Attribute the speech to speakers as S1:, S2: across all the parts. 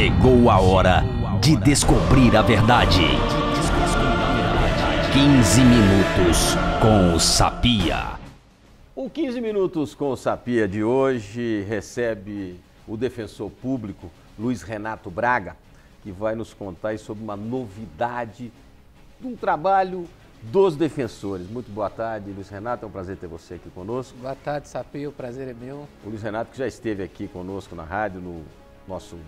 S1: Chegou a hora de descobrir a verdade. 15 minutos com o Sapia.
S2: O 15 minutos com o Sapia de hoje recebe o defensor público Luiz Renato Braga, que vai nos contar aí sobre uma novidade de um trabalho dos defensores. Muito boa tarde, Luiz Renato, é um prazer ter você aqui conosco.
S3: Boa tarde, Sapia, o prazer é meu.
S2: O Luiz Renato que já esteve aqui conosco na rádio, no nosso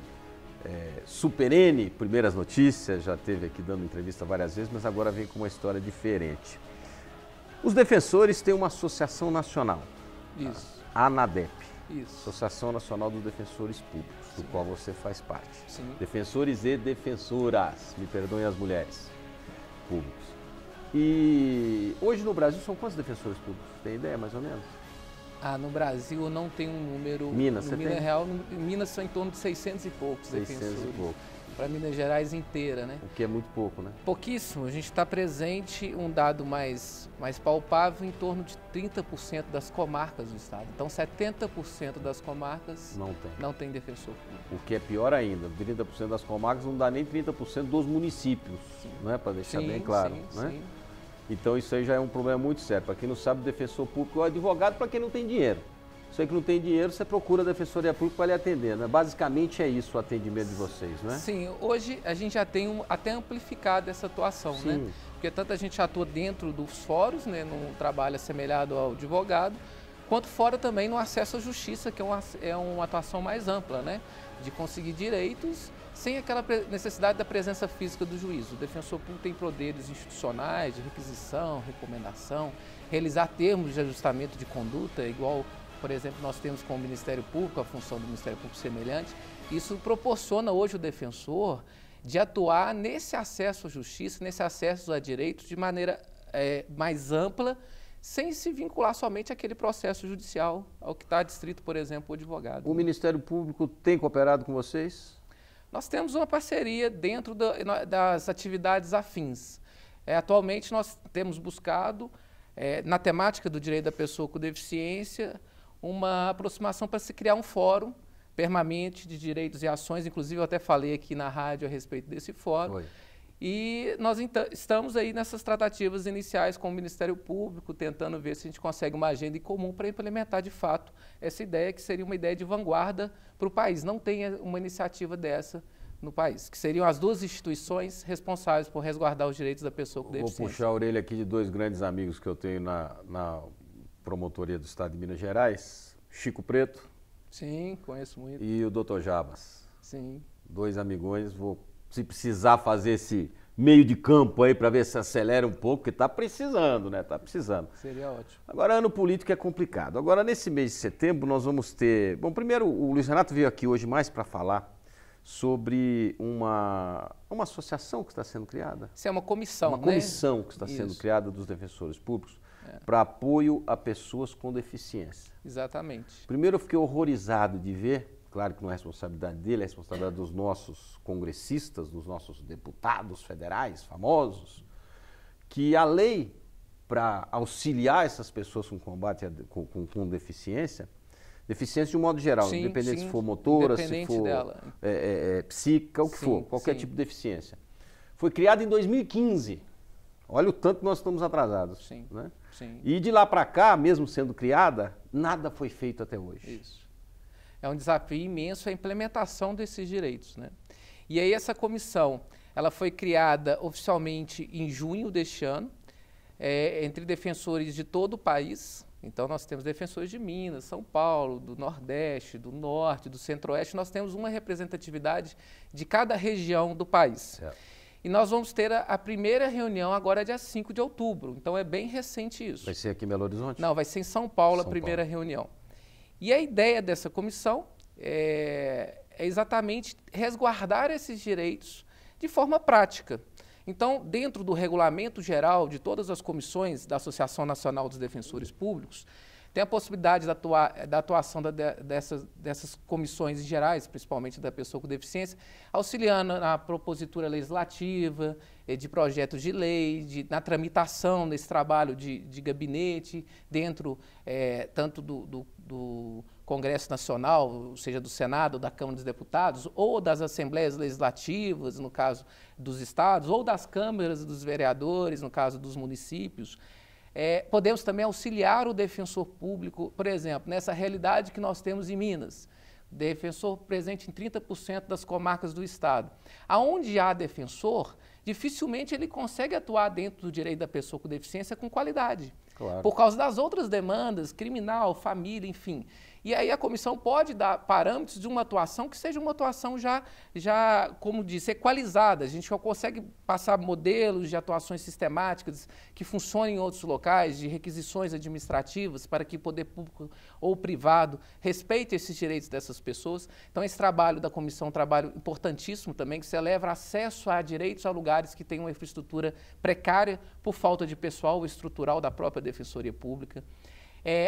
S2: Super N, Primeiras Notícias, já esteve aqui dando entrevista várias vezes, mas agora vem com uma história diferente. Os defensores têm uma associação nacional,
S3: Isso.
S2: a ANADEP,
S3: Isso.
S2: Associação Nacional dos Defensores Públicos, do qual você faz parte.
S3: Sim.
S2: Defensores e defensoras, me perdoem as mulheres, públicos. E hoje no Brasil são quantos defensores públicos? Tem ideia mais ou menos?
S3: No Brasil eu não tenho um número.
S2: Minas, você
S3: Minas
S2: tem?
S3: Real, em Minas são em torno de 600 e poucos
S2: 600
S3: defensores.
S2: e pouco,
S3: Para Minas Gerais inteira, né?
S2: o que é muito pouco, né?
S3: Pouquíssimo. A gente está presente, um dado mais palpável, em torno de 30% das comarcas do estado. Então 70% das comarcas não tem defensor público.
S2: O que é pior ainda, 30% das comarcas não dá nem 30% dos municípios, né? Para deixar bem claro, né?
S3: Sim.
S2: Então isso aí já é um problema muito sério. Para quem não sabe, defensor público é o advogado para quem não tem dinheiro. Você que não tem dinheiro, você procura a Defensoria Pública para lhe atender, né? Basicamente é isso o atendimento de vocês, né?
S3: Sim, hoje a gente já tem até amplificado essa atuação,
S2: Sim.
S3: né? Porque tanto a gente atua dentro dos fóruns, né, num trabalho assemelhado ao advogado, quanto fora também no acesso à justiça, que é uma atuação mais ampla, né? De conseguir direitos sem aquela necessidade da presença física do juiz. O defensor público tem poderes institucionais, de requisição, recomendação, realizar termos de ajustamento de conduta, igual, por exemplo, nós temos com o Ministério Público, a função do Ministério Público semelhante. Isso proporciona hoje o defensor de atuar nesse acesso à justiça, nesse acesso a direitos de maneira mais ampla, sem se vincular somente àquele processo judicial, ao que está adscrito, por exemplo, o advogado.
S2: O Ministério Público tem cooperado com vocês?
S3: Nós temos uma parceria dentro das atividades afins. Atualmente nós temos buscado, na temática do direito da pessoa com deficiência, uma aproximação para se criar um fórum permanente de direitos e ações. Inclusive eu até falei aqui na rádio a respeito desse fórum.
S2: Oi.
S3: E nós estamos aí nessas tratativas iniciais com o Ministério Público, tentando ver se a gente consegue uma agenda em comum para implementar de fato essa ideia, que seria uma ideia de vanguarda para o país. Não tem uma iniciativa dessa no país, que seriam as duas instituições responsáveis por resguardar os direitos da pessoa com deficiência.
S2: Vou puxar a orelha aqui de dois grandes amigos que eu tenho na promotoria do Estado de Minas Gerais, Chico Preto.
S3: Sim, conheço muito.
S2: E o Dr. Jabas.
S3: Sim.
S2: Dois amigões, se precisar fazer esse meio de campo aí para ver se acelera um pouco, porque está precisando, né? Está precisando.
S3: Seria ótimo.
S2: Agora, ano político é complicado. Agora, nesse mês de setembro, nós vamos ter... Bom, primeiro, o Luiz Renato veio aqui hoje mais para falar sobre uma associação que está sendo criada.
S3: Isso é uma comissão,
S2: Uma comissão que está sendo criada dos defensores públicos para apoio a pessoas com deficiência.
S3: Exatamente.
S2: Primeiro, eu fiquei horrorizado de ver, claro que não é responsabilidade dele, é responsabilidade dos nossos congressistas, dos nossos deputados federais famosos, que a lei para auxiliar essas pessoas com combate com deficiência de um modo geral,
S3: Sim,
S2: independente
S3: sim,
S2: se for motora, se
S3: independente
S2: for
S3: dela.
S2: psíquica, o que
S3: Sim,
S2: for, qualquer
S3: sim.
S2: tipo de deficiência. Foi criada em 2015. Olha o tanto que nós estamos atrasados.
S3: Sim,
S2: né?
S3: sim.
S2: E de lá para cá, mesmo sendo criada, nada foi feito até hoje.
S3: Isso. É um desafio imenso a implementação desses direitos, né? E aí essa comissão, ela foi criada oficialmente em junho deste ano, entre defensores de todo o país. Então nós temos defensores de Minas, São Paulo, do Nordeste, do Norte, do Centro-Oeste. Nós temos uma representatividade de cada região do país.
S2: Certo.
S3: E nós vamos ter a primeira reunião agora dia 5 de outubro. Então é bem recente isso.
S2: Vai ser aqui em Belo Horizonte?
S3: Não, vai ser em São Paulo a
S2: São
S3: primeira
S2: Paulo.
S3: reunião. E a ideia dessa comissão é exatamente resguardar esses direitos de forma prática. Então, dentro do regulamento geral de todas as comissões da Associação Nacional dos Defensores Públicos, tem a possibilidade da atuação dessas comissões em gerais, principalmente da pessoa com deficiência, auxiliando na propositura legislativa, de projetos de lei, na tramitação desse trabalho de gabinete, dentro tanto do Congresso Nacional, seja do Senado, da Câmara dos Deputados, ou das Assembleias Legislativas, no caso dos estados, ou das câmaras dos vereadores, no caso dos municípios. Podemos também auxiliar o defensor público, por exemplo, nessa realidade que nós temos em Minas. Defensor presente em 30% das comarcas do estado. Aonde há defensor, dificilmente ele consegue atuar dentro do direito da pessoa com deficiência com qualidade.
S2: Claro.
S3: Por causa das outras demandas, criminal, família, enfim. E aí a comissão pode dar parâmetros de uma atuação que seja uma atuação já como disse, equalizada. A gente já consegue passar modelos de atuações sistemáticas que funcionem em outros locais, de requisições administrativas para que o poder público ou privado respeite esses direitos dessas pessoas. Então esse trabalho da comissão é um trabalho importantíssimo também, que celebra acesso a direitos a lugares que têm uma infraestrutura precária por falta de pessoal estrutural da própria Defensoria Pública.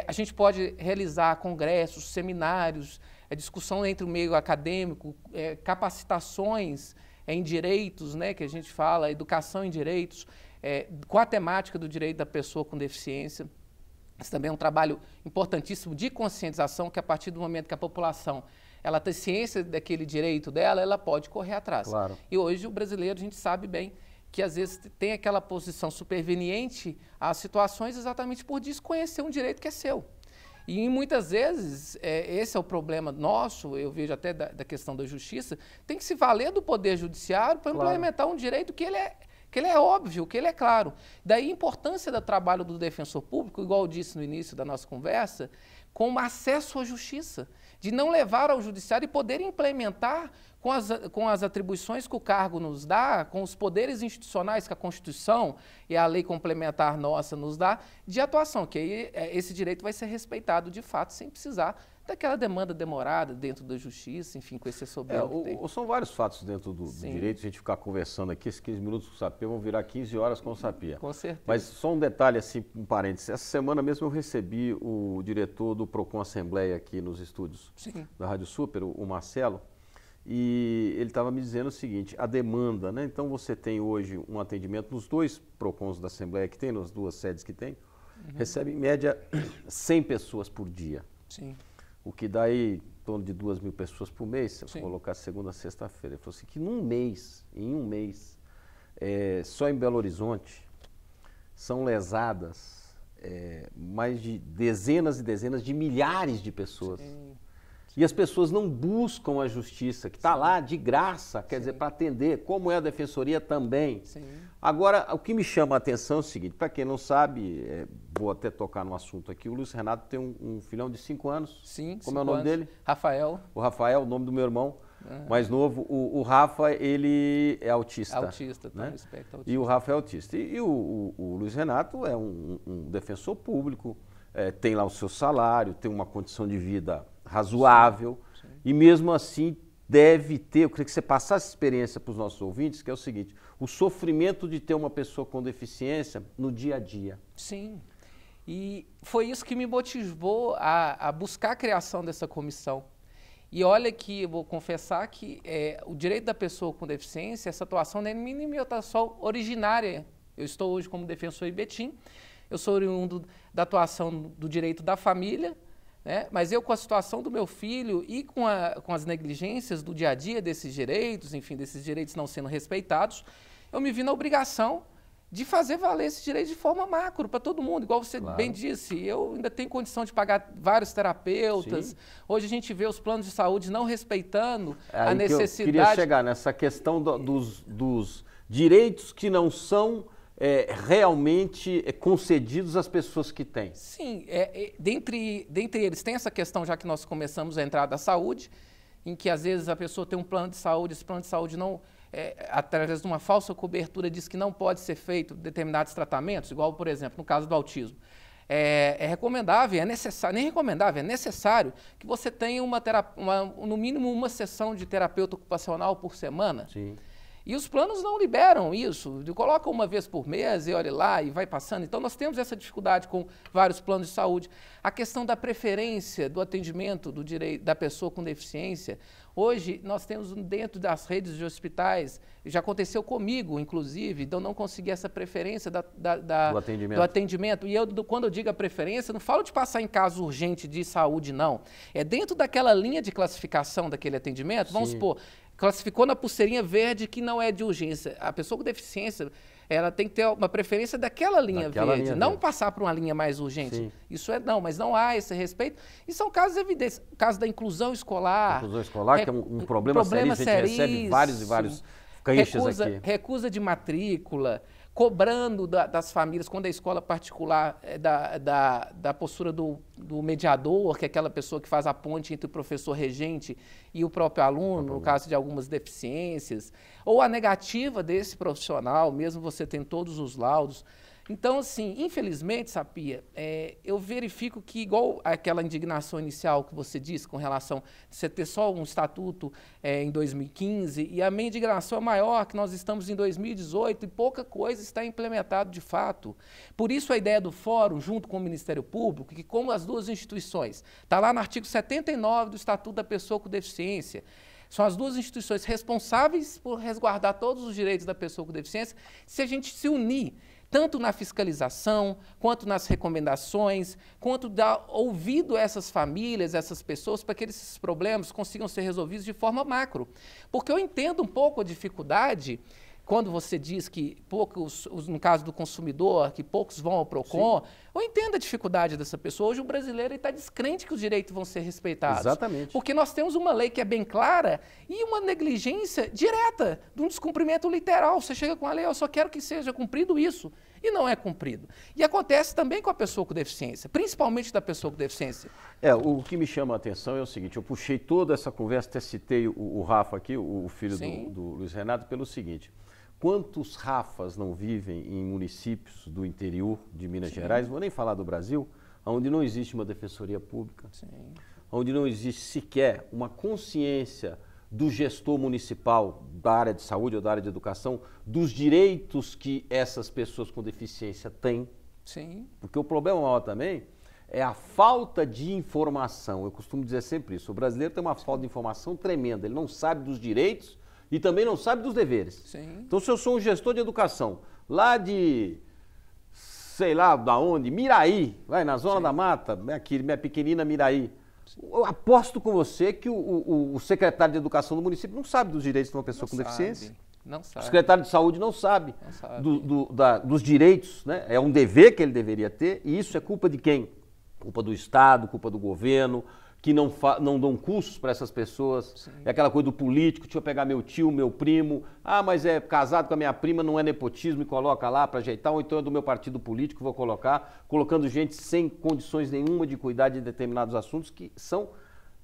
S3: A gente pode realizar congressos, seminários, discussão entre o meio acadêmico, capacitações em direitos, né, que a gente fala, educação em direitos, com a temática do direito da pessoa com deficiência. Esse também é um trabalho importantíssimo de conscientização, que a partir do momento que a população ela tem ciência daquele direito dela, ela pode correr atrás.
S2: Claro.
S3: E hoje o brasileiro, a gente sabe bem, que às vezes tem aquela posição superveniente às situações exatamente por desconhecer um direito que é seu. E muitas vezes, esse é o problema nosso, eu vejo até da questão da justiça, tem que se valer do poder judiciário para implementar um direito que ele é óbvio, que ele é claro. Daí a importância do trabalho do defensor público, igual eu disse no início da nossa conversa, como acesso à justiça, de não levar ao judiciário e poder implementar com as atribuições que o cargo nos dá, com os poderes institucionais que a Constituição e a lei complementar nossa nos dá, de atuação, que aí esse direito vai ser respeitado de fato, sem precisar daquela demanda demorada dentro da justiça, enfim, com esse soberano que tem.
S2: São vários fatos dentro do direito, a gente ficar conversando aqui, esses 15 minutos com o Sapir vão virar 15 horas com o Sapir.
S3: Com certeza.
S2: Mas só um detalhe, assim, um parênteses. Essa semana mesmo eu recebi o diretor do Procon Assembleia aqui nos estúdios da Rádio Super, o Marcelo, e ele estava me dizendo o seguinte, a demanda, né? Então você tem hoje um atendimento nos 2 Procons da Assembleia que tem, nas 2 sedes que tem, recebe em média 100 pessoas por dia.
S3: Sim.
S2: O que dá aí em torno de 2.000 pessoas por mês, se eu colocar segunda a sexta-feira. Ele falou assim que em um mês, só em Belo Horizonte, são lesadas mais de dezenas e dezenas de milhares de pessoas. Sim. E as pessoas não buscam a justiça, que está lá de graça, quer dizer, para atender, como é a Defensoria também. Sim. Agora, o que me chama a atenção é o seguinte, para quem não sabe, vou até tocar no assunto aqui, o Luiz Renato tem um filhão de 5 anos.
S3: Sim,
S2: como é o nome dele?
S3: Rafael.
S2: O Rafael, o nome do meu irmão mais novo. O Rafa, ele é autista.
S3: Autista, tá,
S2: né?
S3: Respeito autista.
S2: E o Rafa é autista. E o Luiz Renato é um defensor público, tem lá o seu salário, tem uma condição de vida razoável, sim. E mesmo assim deve ter, eu queria que você passasse essa experiência para os nossos ouvintes, que é o seguinte, o sofrimento de ter uma pessoa com deficiência no dia a dia.
S3: Sim, e foi isso que me motivou a buscar a criação dessa comissão. E olha que, eu vou confessar que o direito da pessoa com deficiência, essa atuação não é minha atuação originária. Eu estou hoje como defensor em Betim, eu sou oriundo da atuação do direito da família, né? Mas eu, com a situação do meu filho e com as negligências do dia a dia desses direitos, enfim, desses direitos não sendo respeitados, eu me vi na obrigação de fazer valer esse direito de forma macro para todo mundo. Igual você bem disse, eu ainda tenho condição de pagar vários terapeutas. Sim. Hoje a gente vê os planos de saúde não respeitando a necessidade.
S2: Eu queria chegar nessa questão dos direitos que não são realmente concedidos às pessoas que têm.
S3: Sim, dentre eles tem essa questão, já que nós começamos a entrar da saúde, em que às vezes a pessoa tem um plano de saúde, esse plano de saúde não, através de uma falsa cobertura, diz que não pode ser feito determinados tratamentos, igual, por exemplo, no caso do autismo. É recomendável, é necessário, nem recomendável, é necessário que você tenha no mínimo uma sessão de terapeuta ocupacional por semana.
S2: Sim.
S3: E os planos não liberam isso, coloca uma vez por mês e olha lá e vai passando. Então nós temos essa dificuldade com vários planos de saúde. A questão da preferência do atendimento do direito da pessoa com deficiência. Hoje nós temos dentro das redes de hospitais, já aconteceu comigo, inclusive, de eu não conseguir essa preferência do atendimento. E quando eu digo a preferência, não falo de passar em caso urgente de saúde, não. É dentro daquela linha de classificação daquele atendimento, vamos supor, classificou na pulseirinha verde que não é de urgência. A pessoa com deficiência, ela tem que ter uma preferência daquela linha verde, não passar para uma linha mais urgente. Sim. Isso mas não há esse respeito. E são casos evidentes. O caso da inclusão escolar.
S2: Inclusão escolar, que é um problema seríssimo. A gente recebe vários e vários queixas aqui.
S3: Recusa de matrícula, cobrando das famílias, quando a escola particular da postura do mediador, que é aquela pessoa que faz a ponte entre o professor regente e o próprio aluno, no caso de algumas deficiências, ou a negativa desse profissional, mesmo você tendo todos os laudos. Então, assim, infelizmente, Sapia, eu verifico que, igual aquela indignação inicial que você disse com relação a você ter só um estatuto em 2015, e a minha indignação é maior, que nós estamos em 2018 e pouca coisa está implementada de fato. Por isso a ideia do fórum, junto com o Ministério Público, que como as duas instituições, está lá no artigo 79 do Estatuto da Pessoa com Deficiência, são as duas instituições responsáveis por resguardar todos os direitos da pessoa com deficiência, se a gente se unir, tanto na fiscalização, quanto nas recomendações, quanto dar ouvido a essas famílias, a essas pessoas, para que esses problemas consigam ser resolvidos de forma macro. Porque eu entendo um pouco a dificuldade, quando você diz que poucos, no caso do consumidor, que poucos vão ao PROCON, sim, eu entendo a dificuldade dessa pessoa. Hoje o brasileiro está descrente que os direitos vão ser respeitados.
S2: Exatamente.
S3: Porque nós temos uma lei que é bem clara e uma negligência direta, de um descumprimento literal. Você chega com a lei, eu só quero que seja cumprido isso, e não é cumprido. E acontece também com a pessoa com deficiência, principalmente da pessoa com deficiência.
S2: O que me chama a atenção é o seguinte, eu puxei toda essa conversa, até citei o Rafa aqui, o filho do Luiz Renato, pelo seguinte: quantos Rafas não vivem em municípios do interior de Minas Gerais, vou nem falar do Brasil, onde não existe uma defensoria pública, onde não existe sequer uma consciência do gestor municipal da área de saúde ou da área de educação, dos direitos que essas pessoas com deficiência têm.
S3: Sim.
S2: Porque o problema maior também é a falta de informação. Eu costumo dizer sempre isso, o brasileiro tem uma falta de informação tremenda, ele não sabe dos direitos e também não sabe dos deveres.
S3: Sim.
S2: Então, se eu sou um gestor de educação, lá de, sei lá, da onde, Miraí, vai na Zona da Mata, minha pequenina Miraí, eu aposto com você que o secretário de educação do município não sabe dos direitos de uma pessoa com deficiência.
S3: Não sabe.
S2: O secretário de saúde não sabe, dos direitos, né? É um dever que ele deveria ter, e isso é culpa de quem? Culpa do Estado, culpa do governo, que não dão cursos para essas pessoas. Sim. É aquela coisa do político, deixa eu pegar meu tio, meu primo, mas é casado com a minha prima, não é nepotismo e coloca lá para ajeitar, ou então é do meu partido político, vou colocando gente sem condições nenhuma de cuidar de determinados assuntos que são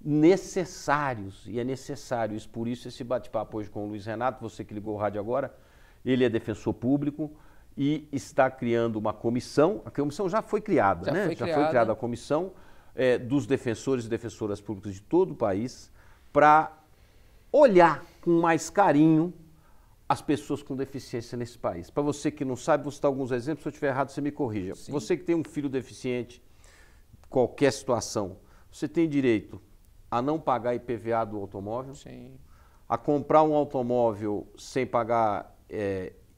S2: necessários, e é necessário isso. Por isso esse bate-papo hoje com o Luiz Renato, você que ligou o rádio agora, ele é defensor público e está criando uma comissão, a comissão já foi criada, Já foi criada a comissão dos defensores e defensoras públicas de todo o país para olhar com mais carinho as pessoas com deficiência nesse país. Para você que não sabe, vou citar alguns exemplos, se eu estiver errado você me corrija. Sim. Você que tem um filho deficiente, qualquer situação, você tem direito a não pagar IPVA do automóvel,
S3: sim,
S2: a comprar um automóvel sem pagar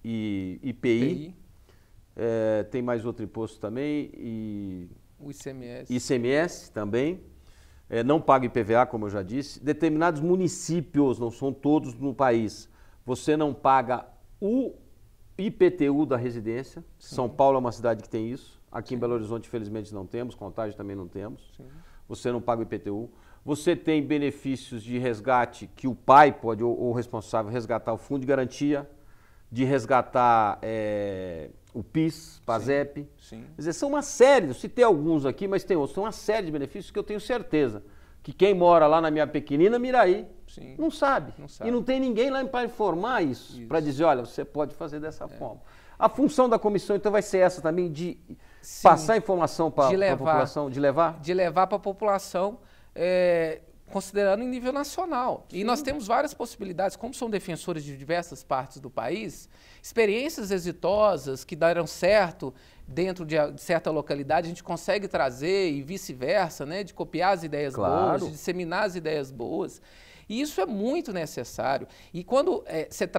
S2: IPI. Tem mais outro imposto também,
S3: o ICMS.
S2: ICMS também, não paga IPVA, como eu já disse. Determinados municípios, não são todos no país, você não paga o IPTU da residência. Sim. São Paulo é uma cidade que tem isso. Aqui em Belo Horizonte, infelizmente, não temos. Contagem também não temos. Sim. Você não paga o IPTU. Você tem benefícios de resgate que o pai pode, ou o responsável, resgatar o fundo de garantia, de resgatar o PIS, PASEP.
S3: Sim.
S2: Quer dizer, são uma série, eu citei alguns aqui, mas tem outros. São uma série de benefícios que eu tenho certeza que quem mora lá na minha pequenina Miraí não sabe. E não tem ninguém lá para informar isso. Para dizer, olha, você pode fazer dessa forma. A função da comissão, então, vai ser essa também, de passar informação para a população, de levar?
S3: De levar para a população, considerando em nível nacional. Sim. E nós temos várias possibilidades, como são defensores de diversas partes do país, experiências exitosas que deram certo dentro de certa localidade, a gente consegue trazer e vice-versa, né, de copiar as ideias boas, de disseminar as ideias boas. E isso é muito necessário. E quando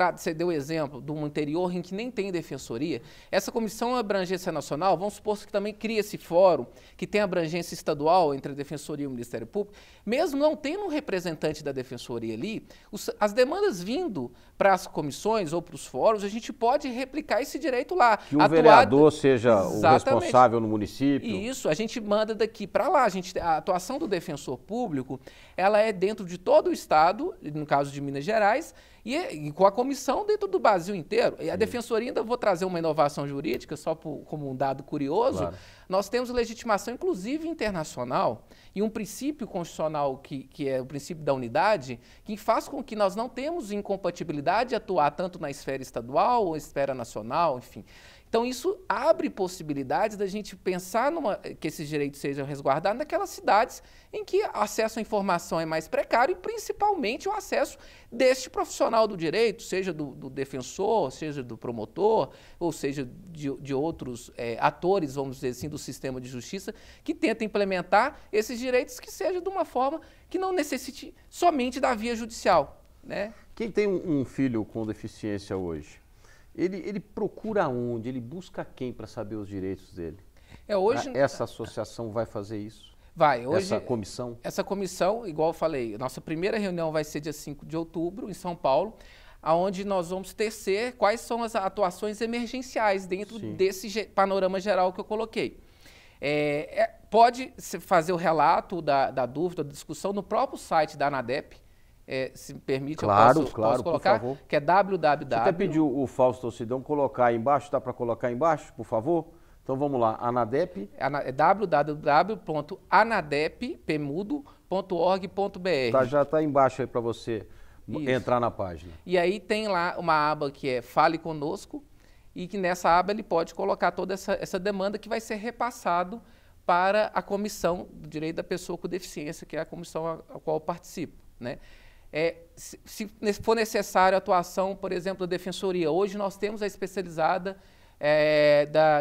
S3: você deu o exemplo de um interior em que nem tem defensoria, essa comissão abrangência nacional, vamos supor que também cria esse fórum, que tem abrangência estadual entre a defensoria e o Ministério Público, mesmo não tendo um representante da defensoria ali, as demandas vindo para as comissões ou para os fóruns, a gente pode replicar esse direito lá.
S2: Que o vereador seja o responsável no município.
S3: Isso, a gente manda daqui para lá. A atuação do defensor público, ela é dentro de todo o Estado, no caso de Minas Gerais, e com a comissão dentro do Brasil inteiro. E a defensoria, ainda vou trazer uma inovação jurídica, só como um dado curioso, claro. Nós temos legitimação, inclusive internacional, e um princípio constitucional que é o princípio da unidade, que faz com que nós não temos incompatibilidade de atuar tanto na esfera estadual ou esfera nacional, enfim. Então, isso abre possibilidades da gente pensar que esses direitos sejam resguardados naquelas cidades em que o acesso à informação é mais precário e, principalmente, o acesso deste profissional do direito, seja do defensor, seja do promotor, ou seja de outros atores, vamos dizer assim, do sistema de justiça, que tenta implementar esses direitos que seja de uma forma que não necessite somente da via judicial, né?
S2: Quem tem um filho com deficiência hoje, ele procura onde? Ele busca quem para saber os direitos dele?
S3: Hoje,
S2: essa associação vai fazer isso?
S3: Vai. Hoje,
S2: essa comissão? Essa
S3: comissão, igual eu falei, nossa primeira reunião vai ser dia 5 de outubro, em São Paulo, onde nós vamos tecer quais são as atuações emergenciais dentro desse panorama geral que eu coloquei. Pode fazer o relato da dúvida, da discussão no próprio site da ANADEP. Se me permite,
S2: claro,
S3: eu posso colocar,
S2: por favor.
S3: Que é www.
S2: Você até pediu o Fausto Sidão colocar aí embaixo, dá para colocar aí embaixo, por favor? Então vamos lá, ANADEP.
S3: É www.anadep.org.br.
S2: Já está embaixo aí para você entrar na página.
S3: E aí tem lá uma aba que é Fale Conosco, e que nessa aba ele pode colocar toda essa demanda que vai ser repassado para a Comissão do Direito da Pessoa com Deficiência, que é a comissão a qual eu participo, né? Se for necessário a atuação, por exemplo, da Defensoria, hoje nós temos a especializada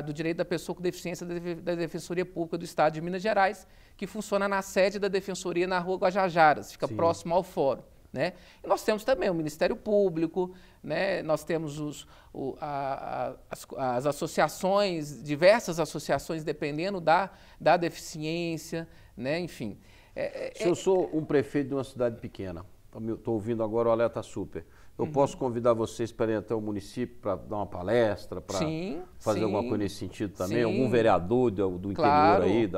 S3: do direito da pessoa com deficiência da Defensoria Pública do Estado de Minas Gerais, que funciona na sede da Defensoria na Rua Guajajaras, fica próximo ao fórum, né? E nós temos também o Ministério Público, né? Nós temos as associações, diversas associações dependendo da deficiência, né? Enfim.
S2: Se eu sou um prefeito de uma cidade pequena, estou ouvindo agora o Alerta Super, eu posso convidar vocês para ir até o município para dar uma palestra, para fazer alguma coisa nesse sentido também? Algum vereador do interior aí?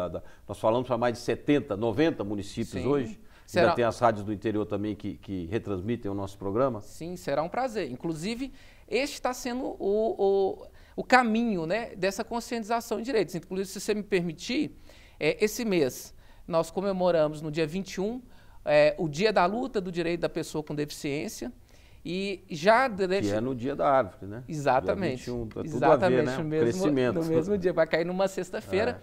S2: Nós falamos para mais de 70, 90 municípios hoje. Ainda tem as rádios do interior também que retransmitem o nosso programa? Sim,
S3: será um prazer. Inclusive, este está sendo o caminho, né, dessa conscientização de direitos. Inclusive, se você me permitir, esse mês nós comemoramos no dia 21 o Dia da Luta do Direito da Pessoa com Deficiência. E já
S2: que é no dia da árvore, né?
S3: Exatamente.
S2: Dia 21, tá tudo
S3: exatamente,
S2: a ver, né? Crescimento.
S3: No mesmo dia, vai cair numa sexta-feira.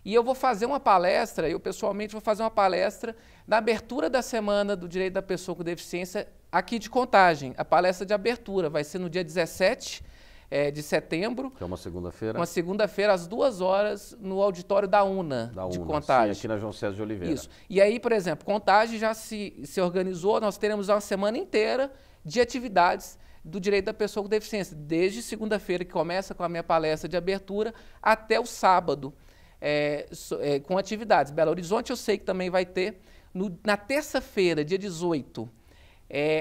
S3: E eu vou fazer uma palestra, eu pessoalmente vou fazer uma palestra na abertura da Semana do Direito da Pessoa com Deficiência aqui de Contagem. A palestra de abertura vai ser no dia 17 de setembro.
S2: Que é uma segunda-feira.
S3: Uma segunda-feira, às 2 horas, no auditório da UNA, de Contagem.
S2: Sim, aqui na João César de Oliveira.
S3: Isso. E aí, por exemplo, Contagem já se organizou, nós teremos uma semana inteira de atividades do direito da pessoa com deficiência, desde segunda-feira, que começa com a minha palestra de abertura, até o sábado, com atividades. Belo Horizonte eu sei que também vai ter, na terça-feira, dia 18,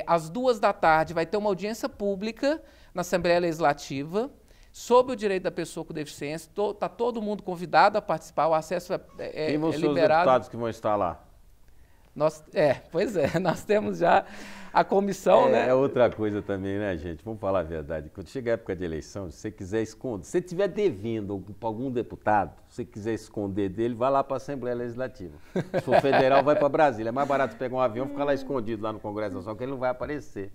S3: às 2 da tarde, vai ter uma audiência pública na Assembleia Legislativa sobre o direito da pessoa com deficiência. Está todo mundo convidado a participar, o acesso
S2: Quem vão ser
S3: liberado.
S2: Os deputados que vão estar lá?
S3: Pois é, nós temos já a comissão, né?
S2: É outra coisa também, né, gente? Vamos falar a verdade. Quando chega a época de eleição, se você quiser esconder, se você estiver devendo para algum deputado, se você quiser esconder dele, vai lá para a Assembleia Legislativa. Se for federal, vai para Brasília. É mais barato pegar um avião e ficar lá escondido lá no Congresso Nacional, que ele não vai aparecer.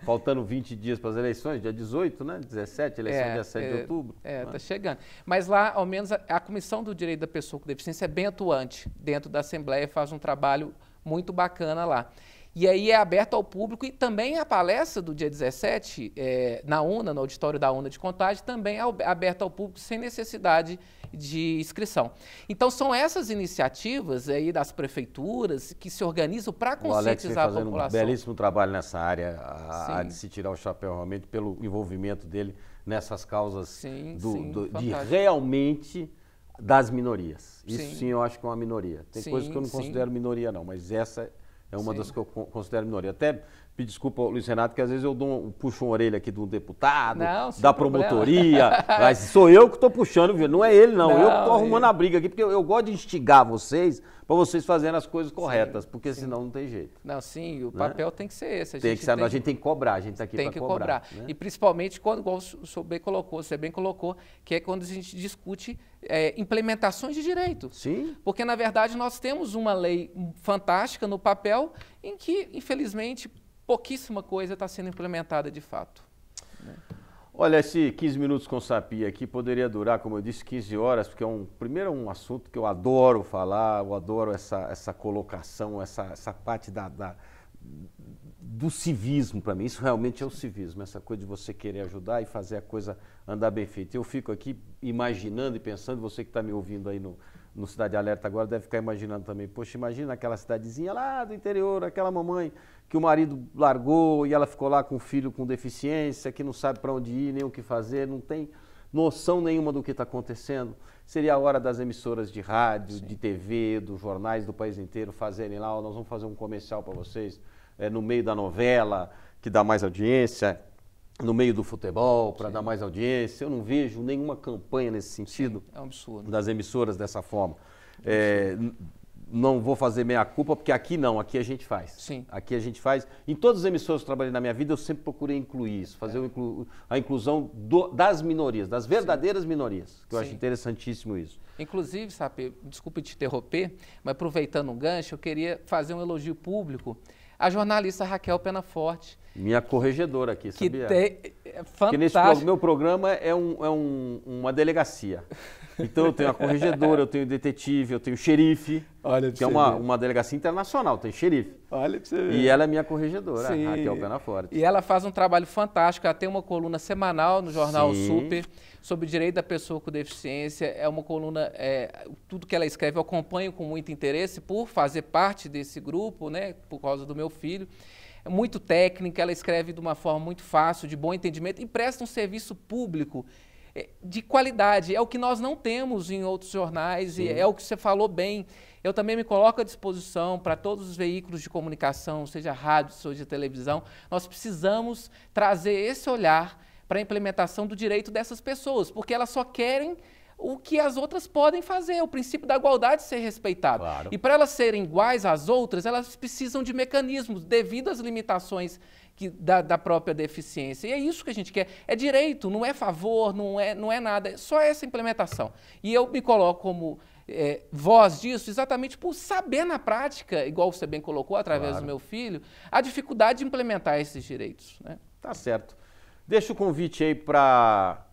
S2: Faltando 20 dias para as eleições, dia 18, né? 17, eleição dia 7 de outubro.
S3: Tá chegando. Mas lá, ao menos, a Comissão do Direito da Pessoa com Deficiência é bem atuante dentro da Assembleia, faz um trabalho muito bacana lá. E aí é aberto ao público e também a palestra do dia 17, na UNA, no auditório da UNA de Contagem, também é aberta ao público sem necessidade de inscrição. Então são essas iniciativas aí das prefeituras que se organizam para conscientizar a população.
S2: Um belíssimo trabalho nessa área, de se tirar o chapéu realmente pelo envolvimento dele nessas causas de realmente das minorias. Isso sim eu acho que é uma minoria. Tem coisas que eu não considero minoria não, mas essa é uma das que eu considero minoria. Até pedir desculpa ao Luiz Renato, que às vezes eu puxo uma orelha aqui de um deputado, da promotoria, mas sou eu que estou puxando, viu? Não é ele não, eu que estou arrumando a briga aqui, porque eu gosto de instigar vocês para vocês fazerem as coisas corretas, porque senão não tem jeito.
S3: Não, sim, o papel tem que ser esse.
S2: A gente tem que cobrar, a gente está aqui para cobrar. Né?
S3: E principalmente quando, igual você bem colocou, que é quando a gente discute implementações de direito.
S2: Sim.
S3: Porque, na verdade, nós temos uma lei fantástica no papel em que, infelizmente, pouquíssima coisa está sendo implementada de fato. Né?
S2: Olha, esse 15 minutos com Sapir aqui poderia durar, como eu disse, 15 horas, porque primeiro é um assunto que eu adoro falar, eu adoro essa colocação, essa parte do civismo para mim. Isso realmente é o civismo, essa coisa de você querer ajudar e fazer a coisa andar bem feita. Eu fico aqui imaginando e pensando, você que está me ouvindo aí no Cidade Alerta agora deve ficar imaginando também, poxa, imagina aquela cidadezinha lá do interior, aquela mamãe que o marido largou e ela ficou lá com um filho com deficiência, que não sabe para onde ir, nem o que fazer, não tem noção nenhuma do que está acontecendo. Seria a hora das emissoras de rádio, de TV, dos jornais do país inteiro fazerem lá, nós vamos fazer um comercial para vocês, no meio da novela, que dá mais audiência, no meio do futebol, para dar mais audiência. Eu não vejo nenhuma campanha nesse sentido.
S3: É um absurdo.
S2: Das emissoras dessa forma. Não vou fazer meia-culpa, porque aqui não, aqui a gente faz.
S3: Sim.
S2: Aqui a gente faz. Em todas as emissoras que eu trabalhei na minha vida, eu sempre procurei incluir isso, fazer a inclusão das minorias, das verdadeiras minorias, que eu acho interessantíssimo isso.
S3: Inclusive, Sapir, desculpe te interromper, mas aproveitando um gancho, eu queria fazer um elogio público à jornalista Raquel Penaforte.
S2: Minha corregedora aqui, sabia?
S3: É fantástico.
S2: Porque meu programa é uma delegacia. Então eu tenho a corregedora, eu tenho o detetive, eu tenho o xerife, que é uma delegacia internacional, tem xerife.
S3: Olha pra você ver.
S2: E ela é minha corregedora, Raquel Penaforte.
S3: E ela faz um trabalho fantástico, ela tem uma coluna semanal no jornal Super sobre o direito da pessoa com deficiência. É uma coluna, tudo que ela escreve eu acompanho com muito interesse por fazer parte desse grupo, né, por causa do meu filho. É muito técnica, ela escreve de uma forma muito fácil, de bom entendimento e presta um serviço público de qualidade. É o que nós não temos em outros jornais e é o que você falou bem. Eu também me coloco à disposição para todos os veículos de comunicação, seja rádio, seja televisão. Nós precisamos trazer esse olhar para a implementação do direito dessas pessoas, porque elas só querem o que as outras podem fazer, o princípio da igualdade ser respeitado.
S2: Claro.
S3: E para elas serem iguais às outras, elas precisam de mecanismos devido às limitações da própria deficiência. E é isso que a gente quer. É direito, não é favor, não é nada, é só essa implementação. E eu me coloco como voz disso exatamente por saber na prática, igual você bem colocou através do meu filho, a dificuldade de implementar esses direitos. Né?
S2: Tá certo. Deixa o convite aí para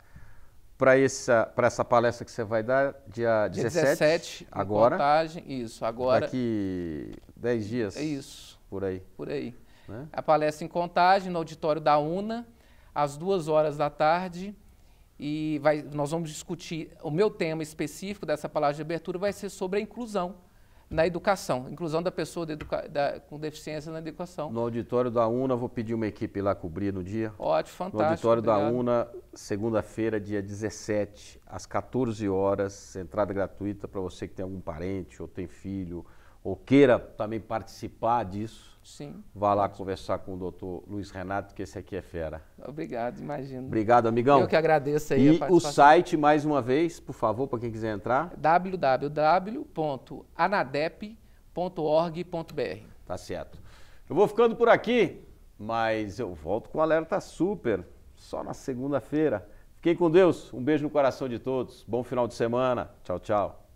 S2: essa palestra que você vai dar dia 17 agora.
S3: Contagem, isso, agora.
S2: Daqui 10 dias.
S3: É isso.
S2: Por aí.
S3: Por aí.
S2: Né?
S3: A palestra em Contagem, no auditório da UNA, às 14h. E nós vamos discutir, o meu tema específico dessa palestra de abertura vai ser sobre a inclusão na educação, inclusão da pessoa com deficiência na educação. No
S2: auditório da UNA, vou pedir uma equipe lá cobrir no dia.
S3: Ótimo, fantástico.
S2: No auditório da UNA, segunda-feira, dia 17, às 14h, entrada gratuita para você que tem algum parente, ou tem filho, ou queira também participar disso.
S3: Sim.
S2: Vá lá conversar com o doutor Luiz Renato, que esse aqui é fera.
S3: Obrigado, imagino.
S2: Obrigado, amigão.
S3: Eu que agradeço aí
S2: a participação. E o site, mais uma vez, por favor, para quem quiser entrar.
S3: www.anadep.org.br.
S2: Tá certo. Eu vou ficando por aqui, mas eu volto com o Alerta Super, só na segunda-feira. Fiquem com Deus, um beijo no coração de todos, bom final de semana, tchau, tchau.